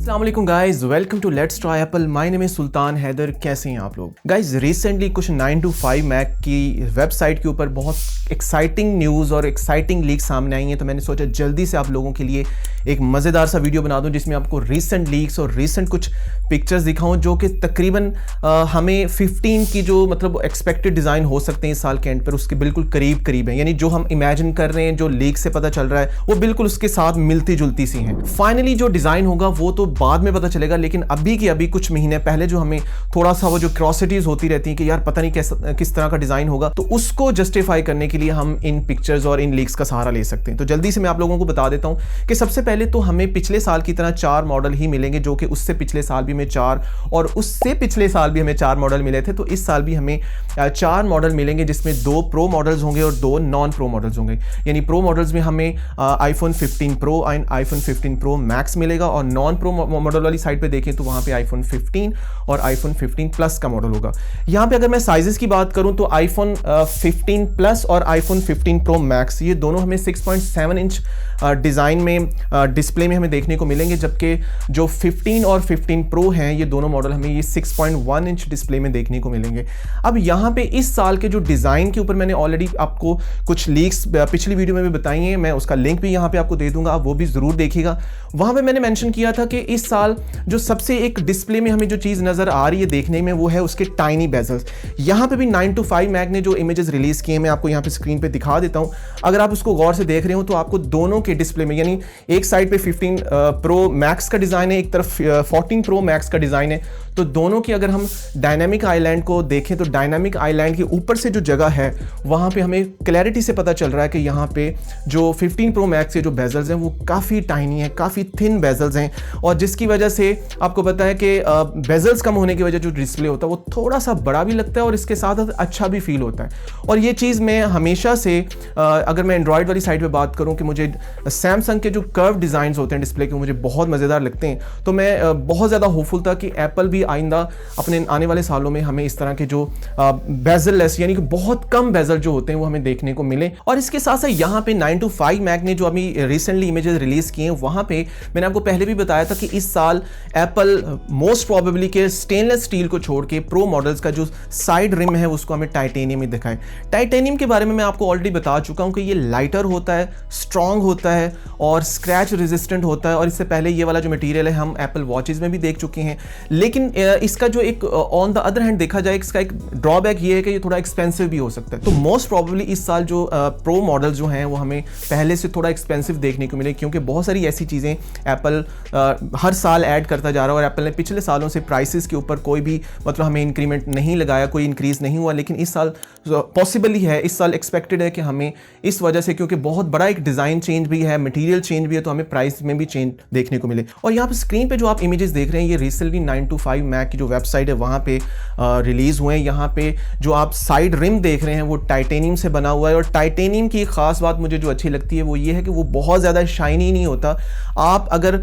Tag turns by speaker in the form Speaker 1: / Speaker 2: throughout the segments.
Speaker 1: अस्सलाम वालेकुम guys, welcome to let's try apple. My name is Sultan Haider. कैसे हैं आप लोग गाइस? रिसेंटली कुछ 9 to 5 मैक की वेबसाइट के ऊपर बहुत एक्साइटिंग न्यूज़ और एक्साइटिंग लीक सामने आई हैं, तो मैंने सोचा जल्दी से आप लोगों के लिए एक मज़ेदार सा वीडियो बना दूं जिसमें आपको रीसेंट लीक्स और रीसेंट कुछ पिक्चर्स दिखाऊं जो कि तकरीबन हमें 15 की जो मतलब एक्सपेक्टेड डिज़ाइन हो सकते हैं इस साल के एंड पर उसके बिल्कुल करीब हैं। यानी जो हम इमेजिन कर रहे हैं, जो लीक से पता चल रहा है, वो बिल्कुल उसके साथ मिलती जुलती सी हैं। फाइनली जो डिज़ाइन होगा वो तो बाद में पता चलेगा, लेकिन अभी की अभी कुछ महीने पहले जो हमें थोड़ा सा वो जो क्यूरियोसिटीज होती रहती हैं कि यार पता नहीं किस तरह का डिज़ाइन होगा, तो उसको जस्टिफाई करने के लिए हम इन पिक्चर्स और इन लीक्स का सहारा ले सकते हैं। तो जल्दी से मैं आप लोगों को बता देता हूं कि सबसे पहले तो हमें पिछले साल की तरह 4 मॉडल ही मिलेंगे, जो कि उससे पिछले साल भी हमें 4 और उससे पिछले साल भी हमें 4 मॉडल मिले थे। तो इस साल भी हमें 4 मॉडल मिलेंगे, जिसमें 2 प्रो मॉडल्स होंगे और 2 नॉन प्रो मॉडल्स होंगे। यानी प्रो मॉडल्स में हमें iPhone 15 Pro and iPhone 15 Pro Max मिलेगा, और नॉन प्रो मॉडल वाली साइड पे देखें तो वहाँ पे iPhone 15 और iPhone 15 Plus का मॉडल होगा। यहाँ पे अगर मैं साइजेस की बात करूँ तो iPhone 15 Plus और iPhone 15 Pro Max ये दोनों हमें 6.7 इंच डिज़ाइन में डिस्प्ले में हमें देखने को मिलेंगे, जबकि जो 15 और 15 Pro हैं ये दोनों मॉडल हमें ये 6.1 इंच डिस्प्ले में देखने को मिलेंगे। अब यहाँ पे इस साल के जो डिज़ाइन के ऊपर मैंने ऑलरेडी आपको कुछ लीक्स पिछली वीडियो में भी बताई हैं, मैं उसका लिंक भी यहाँ पे आपको दे दूंगा, आप वो भी ज़रूर देखिएगा। वहाँ पे मैंने मेंशन किया था कि इस साल जो सबसे एक डिस्प्ले में हमें जो चीज़ नज़र आ रही है देखने में, वो है उसके टाइनी बेजल्स। यहाँ पे भी 9 to 5 मैक ने जो इमेजेस रिलीज़ किए हैं, मैं आपको यहाँ पे स्क्रीन पे दिखा देता हूँ। अगर आप उसको गौर से देख रहे हो तो आपको दोनों के डिस्प्ले में, यानी एक साइड पे 15 Pro Max का डिज़ाइन है, एक तरफ 14 Pro Max का डिज़ाइन है, तो दोनों की अगर हम डायनामिक आइलैंड को देखें तो डायनामिक आइलैंड के ऊपर से जो जगह है वहाँ पे हमें क्लैरिटी से पता चल रहा है कि यहाँ पे जो 15 Pro Max के जो बेजल्स हैं वो काफ़ी टाइनी है, काफ़ी थिन बेजल्स हैं, और जिसकी वजह से आपको पता है कि बेजल्स कम होने की वजह जो डिस्प्ले होता है वो थोड़ा सा बड़ा भी लगता है और इसके साथ अच्छा भी फील होता है। और ये चीज़ मैं हमेशा से अगर मैं एंड्रॉयड वाली साइड पर बात करूँ कि मुझे सैमसंग के जो कर्व डिज़ाइंस होते हैं डिस्प्ले के, मुझे बहुत मज़ेदार लगते हैं, तो मैं बहुत ज़्यादा होपफुल था कि एप्पल भी आइंदा अपने आने वाले सालों में हमें इस तरह के जो बेजल लेस यानी कि बहुत कम बेजल जो होते हैं वो हमें देखने को मिले। और इसके साथ साथ यहाँ पे 9 to 5 मैक ने जो अभी रिसेंटली इमेजेस रिलीज किए हैं, वहाँ पे मैंने आपको पहले भी बताया था कि इस साल एप्पल मोस्ट प्रोबेबली के स्टेनलेस स्टील को छोड़ के प्रो मॉडल्स का जो साइड रिम है उसको हमें टाइटेनियम में दिखाएं। टाइटेनियम के बारे में मैं आपको ऑलरेडी बता चुका हूँ कि ये लाइटर होता है, स्ट्रॉन्ग होता है और स्क्रैच रेजिस्टेंट होता है, और इससे पहले ये वाला जो मटेरियल है हम एप्पल वॉचेस में भी देख चुके हैं। लेकिन इसका जो एक ऑन द अदर हैंड देखा जाए, इसका एक ड्रॉबैक ये है कि ये थोड़ा एक्सपेंसिव भी हो सकता है। तो मोस्ट प्रोबेबली इस साल जो प्रो मॉडल जो हैं वो हमें पहले से थोड़ा एक्सपेंसिव देखने को मिले, क्योंकि बहुत सारी ऐसी चीज़ें एप्पल हर साल ऐड करता जा रहा है, और एप्पल ने पिछले सालों से प्राइसेस के ऊपर कोई भी मतलब हमें इंक्रीमेंट नहीं लगाया, कोई इंक्रीज नहीं हुआ। लेकिन इस साल पॉसिबल ही है, इस साल एक्सपेक्टेड है कि हमें इस वजह से, क्योंकि बहुत बड़ा एक डिज़ाइन चेंज भी है, मटेरियल चेंज भी है, तो हमें प्राइस में भी चेंज देखने को मिले। और यहाँ पर स्क्रीन पे जो आप इमेजेस देख रहे हैं ये रिसेंटली 9 to 5 मैक की जो वेबसाइट है वहाँ पे रिलीज हुए हैं। यहाँ पे जो आप साइड रिम देख रहे हैं वो टाइटेनियम से बना हुआ है, और टाइटेनियम की एक खास बात मुझे जो अच्छी लगती है वो ये है कि वो बहुत ज़्यादा शाइनी नहीं होता। आप अगर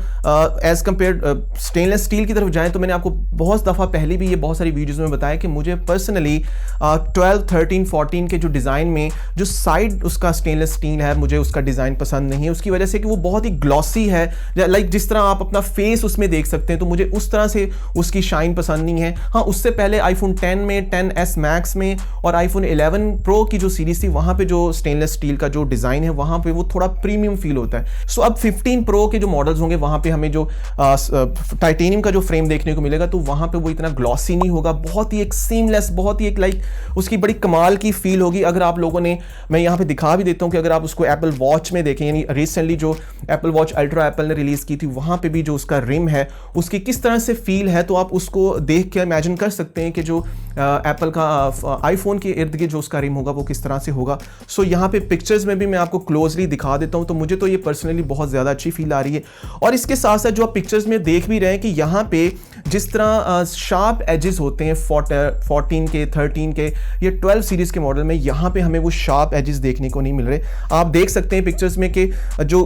Speaker 1: एज कम्पेयर स्टेनलेस स्टील की तरफ जाएं तो मैंने आपको बहुत दफ़ा पहले भी ये बहुत सारी वीडियोज़ में बताया कि मुझे पर्सनली 12, 13, 14 के जो डिज़ाइन में जो साइड उसका स्टेनलेस स्टील है, मुझे उसका डिज़ाइन पसंद नहीं है, उसकी वजह से कि वो बहुत ही ग्लॉसी है, लाइक जिस तरह आप अपना फेस उसमें देख सकते हैं, तो मुझे उस तरह से उसकी शाइन पसंद नहीं है। हाँ, उससे पहले iPhone 10 में, 10s Max में और iPhone 11 Pro की जो सीरीज थी वहाँ पे जो स्टेनलेस स्टील का जो डिज़ाइन है वहाँ पे वो थोड़ा प्रीमियम फील होता है। सो अब 15 Pro के जो मॉडल्स होंगे वहाँ पे हमें जो टाइटेनियम का जो फ्रेम देखने को मिलेगा, तो वहाँ पे वो इतना ग्लॉसी नहीं होगा, बहुत ही एक सीमलेस, बहुत ही एक लाइक उसकी बड़ी कमाल की फील होगी। अगर आप लोगों ने, मैं यहाँ पे दिखा भी देता हूँ कि अगर आप उसको एप्पल वॉच में देखें, यानी रिसेंटली जो एप्पल वॉच अल्ट्रा एप्पल ने रिलीज़ की थी, वहाँ पे भी जो उसका रिम है उसकी किस तरह से फील है, तो आप उसको देख के इमेजिन कर सकते हैं कि जो एप्पल का आईफोन के इर्द गिर्द जो उसका रिम होगा वो किस तरह से होगा। सो यहाँ पे पिक्चर्स में भी मैं आपको क्लोजली दिखा देता हूँ, तो मुझे तो ये पर्सनली बहुत ज़्यादा अच्छी फील आ रही है। और इसके साथ साथ जो आप पिक्चर्स में देख भी रहे हैं कि यहाँ पे जिस तरह शार्प एजेस होते हैं 14 के, 13 के, ये 12 सीरीज़ के मॉडल में, यहाँ पे हमें वो शार्प एजेस देखने को नहीं मिल रहे। आप देख सकते हैं पिक्चर्स में कि जो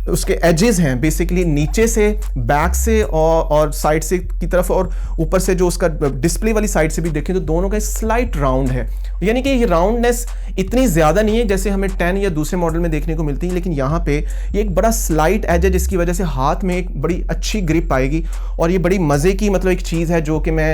Speaker 1: उसके एजेस हैं बेसिकली नीचे से, बैक से और साइड से की तरफ और ऊपर से जो उसका डिस्प्ले वाली साइड से भी देखें तो दोनों का स्लाइट राउंड है, यानी कि ये राउंडनेस इतनी ज़्यादा नहीं है जैसे हमें 10 या दूसरे मॉडल में देखने को मिलती है, लेकिन यहाँ पे ये एक बड़ा स्लाइट एज है जिसकी वजह से हाथ में एक बड़ी अच्छी ग्रिप आएगी। और ये बड़ी मज़े की मतलब एक चीज़ है जो कि मैं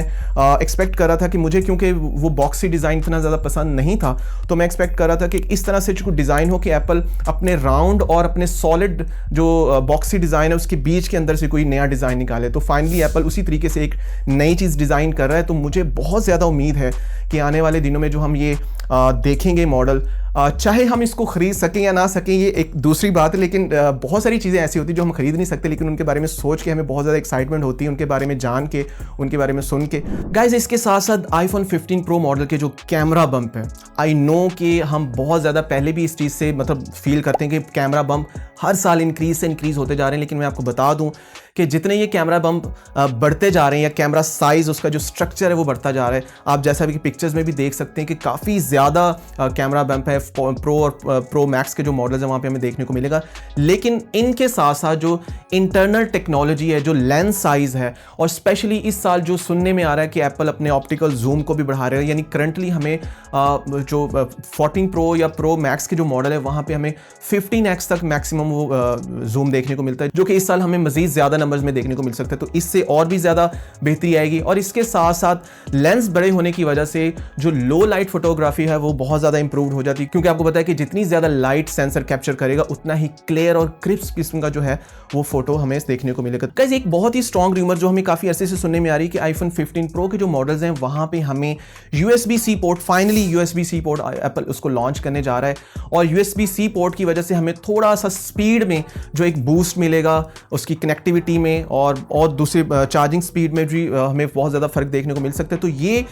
Speaker 1: एक्सपेक्ट कर रहा था कि मुझे, क्योंकि वो बॉक्सी डिज़ाइन इतना ज़्यादा पसंद नहीं था, तो मैं एक्सपेक्ट कर रहा था कि इस तरह से जो डिज़ाइन हो कि एप्पल अपने राउंड और अपने सॉलिड जो बॉक्सी डिज़ाइन है उसके बीच के अंदर से कोई नया डिज़ाइन निकाले। तो फाइनली एप्पल उसी तरीके से एक नई चीज़ डिज़ाइन कर रहा है। तो मुझे बहुत ज़्यादा उम्मीद है कि आने वाले दिनों में जो हम ये देखेंगे मॉडल, चाहे हम इसको खरीद सकें या ना सकें ये एक दूसरी बात है, लेकिन बहुत सारी चीज़ें ऐसी होती हैं जो हम खरीद नहीं सकते, लेकिन उनके बारे में सोच के हमें बहुत ज़्यादा एक्साइटमेंट होती है, उनके बारे में जान के, उनके बारे में सुन के। गाइज, इसके साथ साथ आईफोन 15 प्रो मॉडल के जो कैमरा बम्प है, आई नो कि हम बहुत ज़्यादा पहले भी इस चीज़ से मतलब फील करते हैं कि कैमरा बम्प हर साल इंक्रीज होते जा रहे हैं, लेकिन मैं आपको बता दूं कि जितने ये कैमरा बम्प बढ़ते जा रहे हैं या कैमरा साइज़ उसका जो स्ट्रक्चर है वो बढ़ता जा रहा है, आप जैसा भी पिक्चर्स में भी देख सकते हैं कि काफ़ी ज़्यादा कैमरा बम्प है प्रो और प्रो मैक्स के जो मॉडल्स हैं वहाँ पे हमें देखने को मिलेगा। लेकिन इनके साथ साथ जो इंटरनल टेक्नोलॉजी है, जो लेंस साइज़ है, और स्पेशली इस साल जो सुनने में आ रहा है कि एप्पल अपने ऑप्टिकल जूम को भी बढ़ा रहे हैं, यानी करंटली हमें जो 14 प्रो या प्रो मैक्स के जो मॉडल है वहाँ पे हमें 15x तक मैक्सिमम वो जूम देखने को मिलता है, जो कि इस साल हमें मज़ीद ज़्यादा नंबर्स में देखने को मिल सकता है। तो इससे और भी ज़्यादा बेहतरी आएगी। और इसके साथ साथ लेंस बड़े होने की वजह से जो लो लाइट फोटोग्राफी है वो बहुत ज़्यादा इंप्रूव हो जाती है, क्योंकि आपको पता है कि जितनी ज़्यादा लाइट सेंसर कैप्चर करेगा उतना ही क्लियर और क्रिस्प किस्म का जो है वो फोटो हमें देखने को मिलेगा। गाइस, एक बहुत ही स्ट्रॉन्ग रूमर जो हमें काफ़ी अरसे से सुनने में आ रही है कि आईफोन 15 प्रो के जो मॉडल्स हैं वहाँ पे हमें USB-C port, finally USB-C port Apple उसको लॉन्च करने जा रहा है। और USB-C पोर्ट की वजह से हमें थोड़ा सा स्पीड में जो एक बूस्ट मिलेगा उसकी कनेक्टिविटी में, और दूसरे चार्जिंग स्पीड में भी हमें बहुत ज़्यादा फर्क देखने को मिल सकता है। तो ये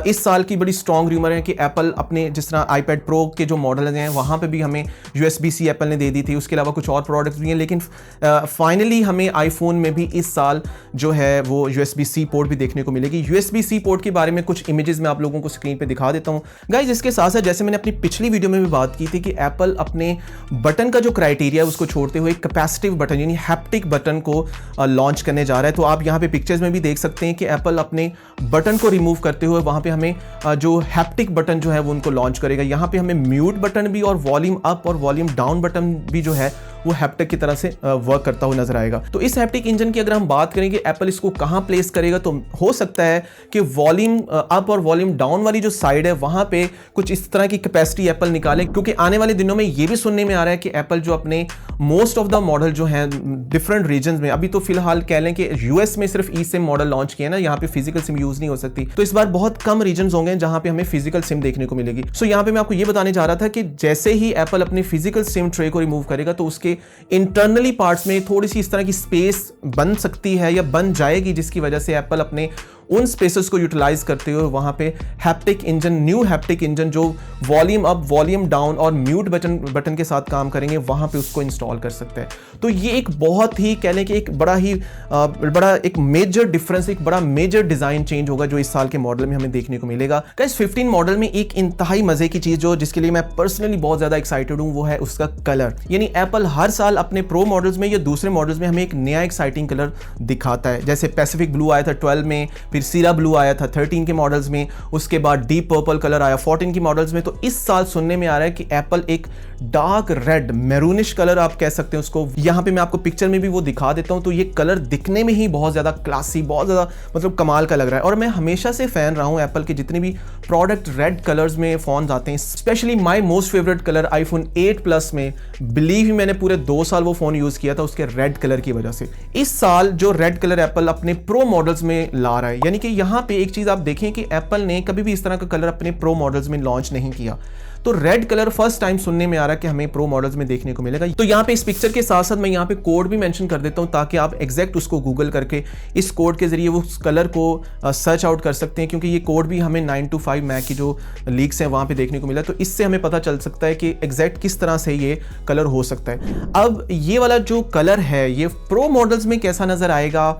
Speaker 1: इस साल की बड़ी स्ट्रॉन्ग रूमर है कि एप्पल अपने जिस तरह आईपैड प्रो के जो मॉडल हैं वहाँ पे भी हमें USB-C एप्पल ने दे दी थी, उसके अलावा कुछ और प्रोडक्ट्स भी हैं, लेकिन फाइनली हमें आईफोन में भी इस साल जो है वो USB-C पोर्ट भी देखने को मिलेगी। USB-C पोर्ट के बारे में कुछ इमेजेस मैं आप लोगों को स्क्रीन पे दिखा देता हूँ। गाइज, इसके साथ साथ जैसे मैंने अपनी पिछली वीडियो में भी बात की थी कि एप्पल अपने बटन का जो क्राइटेरिया है उसको छोड़ते हुए कैपेसिटिव बटन यानी हैप्टिक बटन को लॉन्च करने जा रहा है। तो आप यहाँ पे पिक्चर्स में भी देख सकते हैं कि एप्पल अपने बटन को रिमूव करते हुए वहाँ पे हमें जो हैप्टिक बटन जो है वो उनको लॉन्च करेगा। यहाँ पे हमें म्यूट बटन भी और वॉल्यूम अप और वॉल्यूम डाउन बटन भी जो है वो हैप्टिक की तरह से वर्क करता हुआ नजर आएगा। तो इस हैप्टिक इंजन की अगर हम बात करें कि एप्पल इसको कहाँ प्लेस करेगा, तो हो सकता है कि वॉल्यूम अप और वॉल्यूम डाउन वाली जो साइड है वहाँ पे कुछ इस तरह की कैपेसिटी एप्पल निकाले, क्योंकि आने वाले दिनों में ये भी सुनने में आ रहा है कि एप्पल जो अपने मोस्ट ऑफ द मॉडल जो हैं डिफरेंट रीजन में, अभी तो फिलहाल कह लें कि यूएस में सिर्फ ई सिम मॉडल लॉन्च किया ना, यहाँ पे फिजिकल सिम यूज नहीं हो सकती, तो इस बार बहुत कम रीजन होंगे जहां पे हमें फिजिकल सिम देखने को मिलेगी। सो यहाँ पे मैं आपको ये बताने जा रहा था कि जैसे ही एप्पल अपने फिजिकल सिम ट्रे को रिमूव करेगा तो उसके इंटरनली पार्ट्स में थोड़ी सी इस तरह की स्पेस बन सकती है या बन जाएगी, जिसकी वजह से एप्पल अपने उन स्पेसेस को यूटिलाइज करते हुए वहां पे haptic engine, new haptic engine जो वॉल्यूम अप, वॉल्यूम डाउन और म्यूट बटन के साथ काम करेंगे वहां पे उसको इंस्टॉल कर सकते हैं। तो ये एक बहुत ही कह लें कि एक बड़ा एक मेजर डिफरेंस, एक बड़ा मेजर डिजाइन चेंज होगा जो इस साल के मॉडल में हमें देखने को मिलेगा। गाइस, 15 मॉडल में एक इंतहाई मजे की चीज जो जिसके लिए मैं पर्सनली बहुत ज्यादा एक्साइटेड हूं वो है उसका कलर। यानी एप्पल हर साल अपने प्रो मॉडल्स में या दूसरे मॉडल्स में हमें एक नया एक्साइटिंग कलर दिखाता है। जैसे पैसिफिक ब्लू आया था 12 में, फिर सीरा ब्लू आया था 13 के मॉडल्स में, उसके बाद डीप पर्पल कलर आया 14 के मॉडल्स में। तो इस साल सुनने में आ रहा है कि एप्पल एक डार्क रेड, मैरूनिश कलर आप कह सकते हैं उसको, यहां पे मैं आपको पिक्चर में भी वो दिखा देता हूं। तो ये कलर दिखने में ही बहुत ज्यादा क्लासी, बहुत ज्यादा मतलब कमाल का लग रहा है। और मैं हमेशा से फैन रहा हूं एप्पल के जितने भी प्रोडक्ट रेड कलर्स में फोन आते हैं, specially my most favourite colour iPhone 8 plus में, बिलीव ही मैंने पूरे 2 साल वो फोन यूज किया था उसके रेड कलर की वजह से। इस साल जो रेड कलर एप्पल अपने प्रो मॉडल्स में ला रहा है, यानी कि यहां पे एक चीज आप देखें कि एप्पल ने कभी भी इस तरह का कलर अपने प्रो मॉडल्स में लॉन्च नहीं किया। तो रेड कलर फर्स्ट टाइम सुनने में आ रहा है कि हमें प्रो मॉडल्स में देखने को मिलेगा। तो यहाँ पे इस पिक्चर के साथ साथ मैं यहाँ पे कोड भी मेंशन कर देता हूँ ताकि आप एग्जैक्ट उसको गूगल करके इस कोड के जरिए वो उस कलर को सर्च आउट कर सकते हैं, क्योंकि ये कोड भी हमें 9to5 मैक की जो लीक्स हैं वहाँ पे देखने को मिला। तो इससे हमें पता चल सकता है कि एग्जैक्ट किस तरह से ये कलर हो सकता है। अब ये वाला जो कलर है ये प्रो मॉडल्स में कैसा नजर आएगा,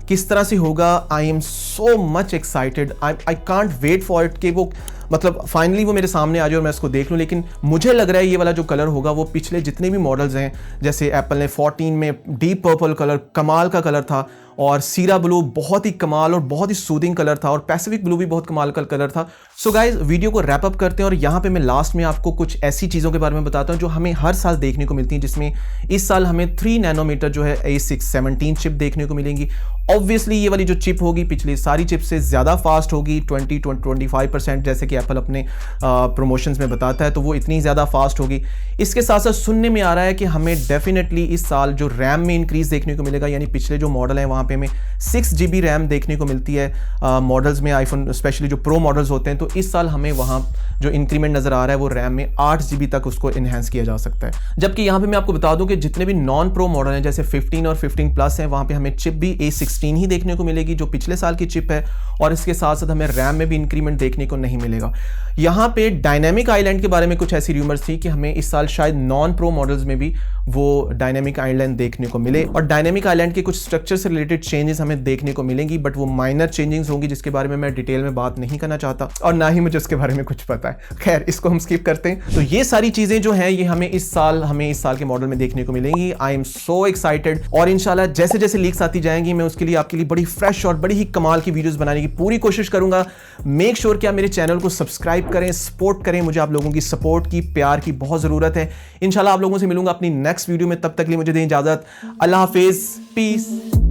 Speaker 1: किस तरह से होगा, I am so much excited, I can't wait for it कि वो मतलब फाइनली वो मेरे सामने आ जाए और मैं इसको देख लूं। लेकिन मुझे लग रहा है ये वाला जो कलर होगा वो पिछले जितने भी मॉडल्स हैं, जैसे एप्पल ने 14 में डीप पर्पल कलर कमाल का कलर था, और सीरा ब्लू बहुत ही कमाल और बहुत ही सूदिंग कलर था, और पैसिफिक ब्लू भी बहुत कमाल का कलर था। सो गाइज वीडियो को रैप अप करते हैं और यहाँ पे मैं लास्ट में आपको कुछ ऐसी चीज़ों के बारे में बताता हूँ जो हमें हर साल देखने को मिलती हैं, जिसमें इस साल हमें 3 नैनोमीटर जो है A617 चिप देखने को मिलेंगी। ऑब्वियसली ये वाली जो चिप होगी पिछली सारी चिप से ज़्यादा फास्ट होगी, 20-25% जैसे कि एप्पल अपने प्रमोशंस में बताता है, तो वो इतनी ज़्यादा फास्ट होगी। इसके साथ साथ सुनने में आ रहा है कि हमें डेफिनेटली इस साल जो रैम में इंक्रीज देखने को मिलेगा, यानी पिछले जो मॉडल है वहाँ पे हमें 6 GB रैम देखने को मिलती है मॉडल्स में, आईफोन स्पेशली जो प्रो मॉडल्स होते हैं, तो इस साल हमें वहाँ जो इंक्रीमेंट नज़र आ रहा है वो रैम में 8 GB तक उसको इन्हेंस किया जा सकता है। जबकि यहाँ पे मैं आपको बता दूं कि जितने भी नॉन प्रो मॉडल हैं जैसे 15 और 15 प्लस हैं, वहाँ पे हमें चिप भी A16 ही देखने को मिलेगी जो पिछले साल की चिप है, और इसके साथ साथ हमें रैम में भी इंक्रीमेंट देखने को नहीं मिलेगा। यहाँ पे डायनेमिक आइलैंड के बारे में कुछ ऐसी रूमर्स थी कि हमें इस साल शायद नॉन प्रो मॉडल्स में भी वो डायनेमिक आइलैंड देखने को मिले, और डायनेमिक आइलैंड के कुछ स्ट्रक्चर से रिलेटेड चेंजेस हमें देखने को मिलेंगी, बट वो माइनर चेंजेस होंगी जिसके बारे में मैं डिटेल में बात नहीं करना चाहता और ना ही मुझे उसके बारे में कुछ पता है। खैर इसको हम स्किप करते हैं। तो ये सारी चीजें जो हैं ये हमें इस साल के मॉडल में देखने को मिलेंगी। आई एम सो एक्साइटेड, और इंशाल्लाह जैसे जैसे लीक्स आती जाएंगी मैं उसके लिए आपके लिए बड़ी फ्रेश और बड़ी ही कमाल की वीडियोस बनाने की पूरी कोशिश करूंगा। मेक श्योर कि आप मेरे चैनल को सब्सक्राइब करें, सपोर्ट करें, मुझे आप लोगों की सपोर्ट की, प्यार की बहुत जरूरत है। इंशाल्लाह आप लोगों से मिलूंगा अपनी नेक्स्ट वीडियो में, तब तक के लिए मुझे दें इजाजत। अल्लाह हाफिज, पीस।